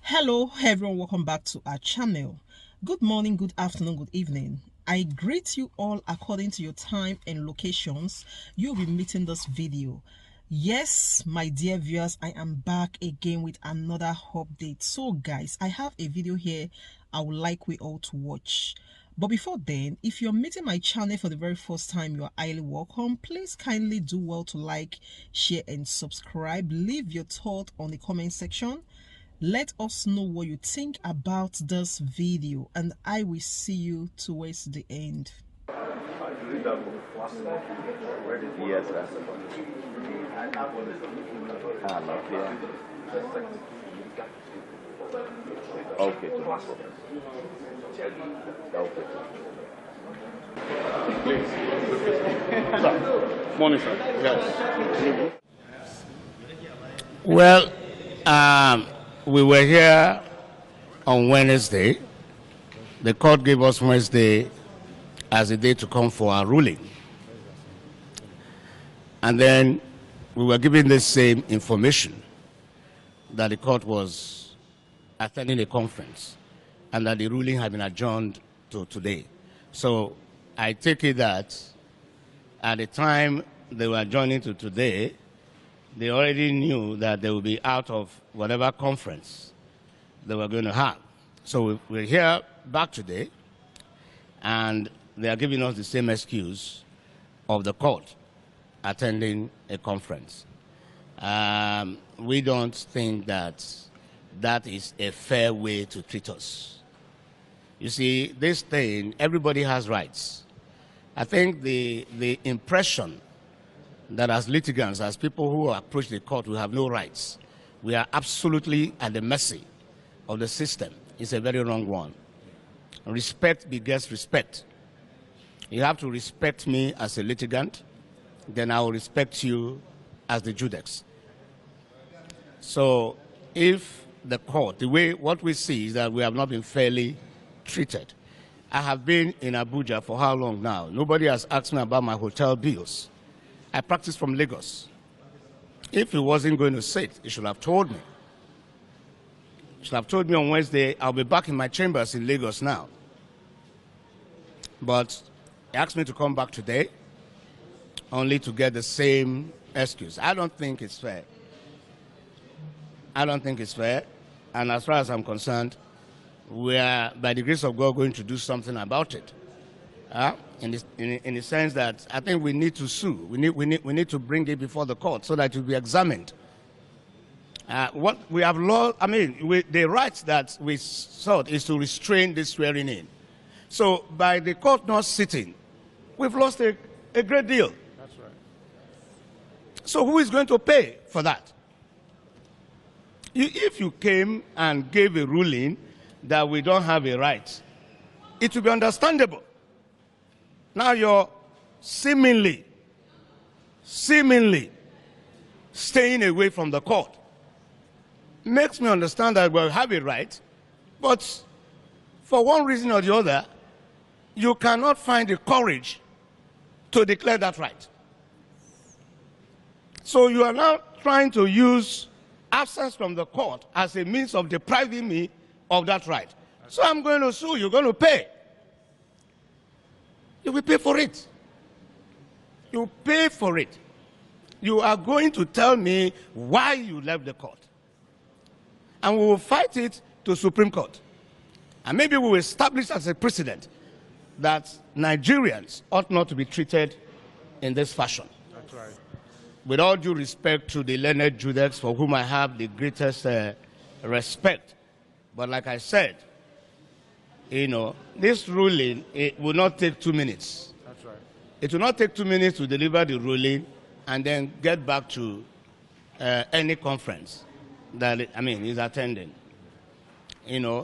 Hello everyone, welcome back to our channel. Good morning, good afternoon, good evening. I greet you all according to your time and locations you'll be meeting this video. Yes, my dear viewers, I am back again with another update. So guys, I have a video here I would like we all to watch. But before then, if you're meeting my channel for the very first time, you are highly welcome. Please kindly do well to like, share and subscribe. Leave your thought on the comment section. Let us know what you think about this video, and I will see you towards the end. Yes, sir. Okay. Okay. Please. Sir. Morning, sir. Yes. Well, we were here on Wednesday. The court gave us Wednesday as a day to come for our ruling. And then we were given the same information that the court was attending a conference and that the ruling had been adjourned to today. So I take it that at the time they were adjourning to today, they already knew that they would be out of whatever conference they were going to have. So we're here back today, and they are giving us the same excuse of the court attending a conference. We don't think that that is a fair way to treat us. You see, this thing, everybody has rights. I think the impression that as litigants, as people who approach the court, we have no rights. We are absolutely at the mercy of the system. It's a very wrong one. Respect begets respect. You have to respect me as a litigant, then I will respect you as the judex. So if the court, what we see is that we have not been fairly treated. I have been in Abuja for how long now? Nobody has asked me about my hotel bills. I practice from Lagos. If he wasn't going to sit, he should have told me. He should have told me on Wednesday, I'll be back in my chambers in Lagos now. But he asked me to come back today, only to get the same excuse. I don't think it's fair. I don't think it's fair. And as far as I'm concerned, we are, by the grace of God, going to do something about it. In the sense that I think we need to sue. We need to bring it before the court so that it will be examined. What we have lost, the right that we sought is to restrain this swearing in. So by the court not sitting, we've lost a great deal. That's right. So who is going to pay for that? If you came and gave a ruling that we don't have a right, it will be understandable. Now you're seemingly staying away from the court. Makes me understand that we have a right, but for one reason or the other, you cannot find the courage to declare that right. So you are now trying to use absence from the court as a means of depriving me of that right. So I'm going to sue, you're going to pay. You will pay for it. You pay for it. You are going to tell me why you left the court. And we will fight it to Supreme Court. And maybe we will establish as a precedent that Nigerians ought not to be treated in this fashion. That's right. With all due respect to the learned judex, for whom I have the greatest respect. But like I said, this ruling, it will not take 2 minutes. That's right. It will not take 2 minutes to deliver the ruling and then get back to any conference that is attending.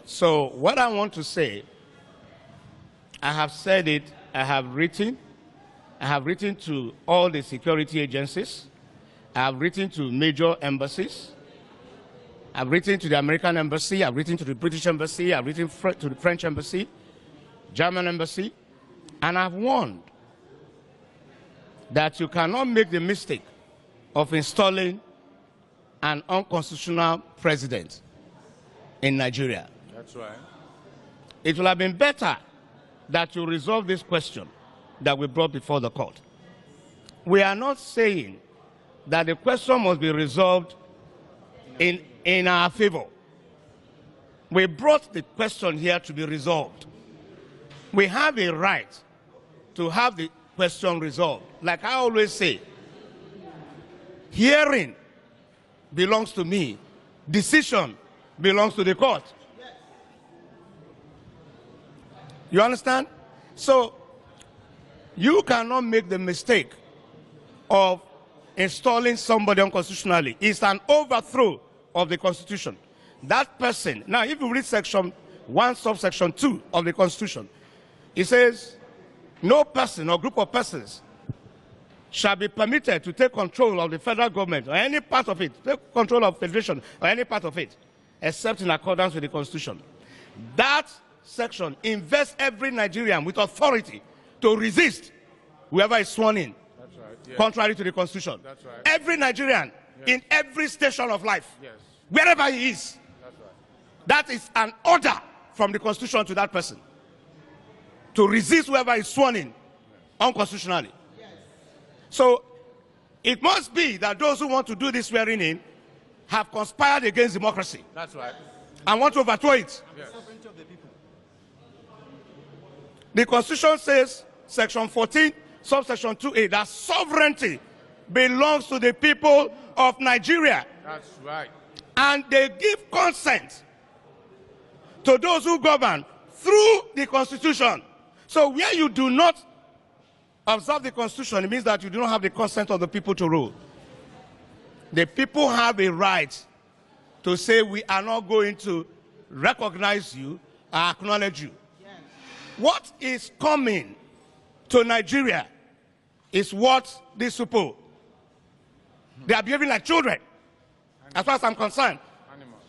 So what I want to say, I have said it, I have written to all the security agencies, I have written to major embassies, I've written to the American embassy, I've written to the British embassy, I've written to the French embassy, German embassy, and I've warned that you cannot make the mistake of installing an unconstitutional president in Nigeria. That's right. It would have been better that you resolve this question that we brought before the court. We are not saying that the question must be resolved in our favor. We brought the question here to be resolved. We have a right to have the question resolved. Like I always say, hearing belongs to me, decision belongs to the court. You understand? So, you cannot make the mistake of installing somebody unconstitutionally. It's an overthrow of the Constitution. That person, now if you read section 1, subsection 2 of the Constitution, it says, no person or group of persons shall be permitted to take control of the federal government or any part of it, take control of federation or any part of it, except in accordance with the Constitution. That section invests every Nigerian with authority to resist whoever is sworn in, That's right. Yes. contrary to the Constitution. That's right. Every Nigerian in every station of life, Yes. wherever he is, That's right. that is an order from the Constitution to that person to resist whoever is sworn in unconstitutionally. So it must be that those who want to do this swearing in have conspired against democracy That's right. and want to overthrow it. Yes. The Constitution says, section 14, subsection 2A, that sovereignty belongs to the people of Nigeria. That's right. And they give consent to those who govern through the Constitution. So where you do not observe the Constitution, it means that you do not have the consent of the people to rule. The people have a right to say, we are not going to recognize you or acknowledge you. What is coming to Nigeria is what these people, they are behaving like children, as far as I'm concerned. Animals.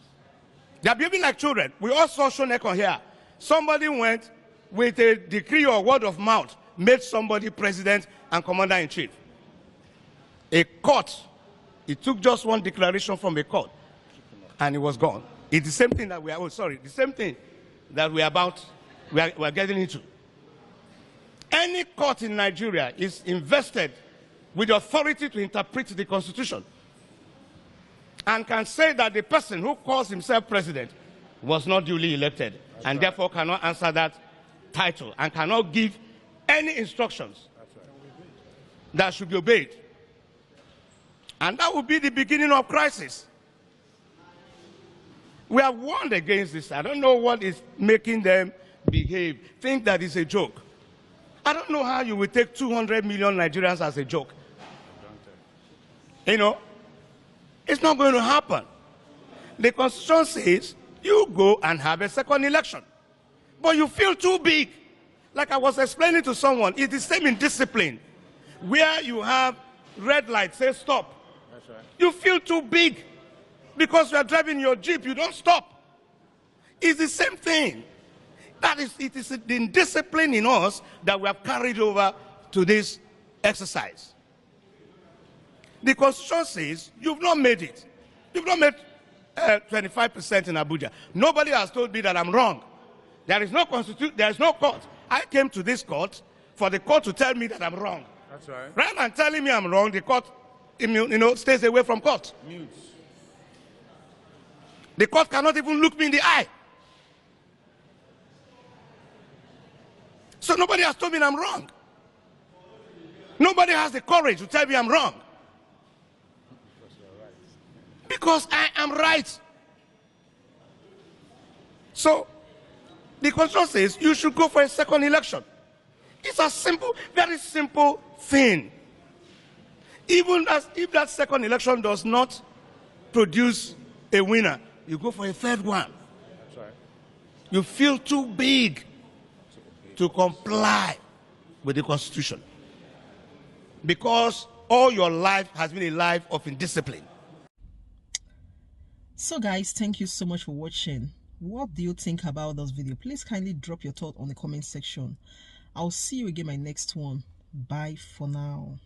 They are behaving like children. We all saw Shonekon here. Somebody went with a decree or word of mouth, made somebody president and commander-in-chief. A court, it took just one declaration from a court, and it was gone. It's the same thing that we are, the same thing that we are getting into. Any court in Nigeria is invested with the authority to interpret the Constitution and can say that the person who calls himself president was not duly elected and therefore cannot answer that title and cannot give any instructions that should be obeyed. And that would be the beginning of crisis. We have warned against this. I don't know what is making them behave, think that it's a joke. I don't know how you will take 200 million Nigerians as a joke. You know, it's not going to happen. The Constitution says you go and have a second election, but you feel too big. Like I was explaining to someone, it's the same in discipline. Where you have red light, say stop. That's right. You feel too big because you are driving your Jeep, you don't stop. It's the same thing. It is the indiscipline in us that we have carried over to this exercise. The Constitution says you've not made it. You've not made 25% in Abuja. Nobody has told me that I'm wrong. There is no constitution. There is no court. I came to this court for the court to tell me that I'm wrong. That's right. Rather than telling me I'm wrong, the court, stays away from court. Mutes. The court cannot even look me in the eye. So nobody has told me I'm wrong. Nobody has the courage to tell me I'm wrong. Because I am right. So, the Constitution says you should go for a second election. It's a simple, very simple thing. Even if that second election does not produce a winner, you go for a third one. That's right. You feel too big to comply with the Constitution. Because all your life has been a life of indiscipline. So guys, thank you so much for watching. What do you think about this video? Please kindly drop your thought on the comment section. I'll see you again in my next one. Bye for now.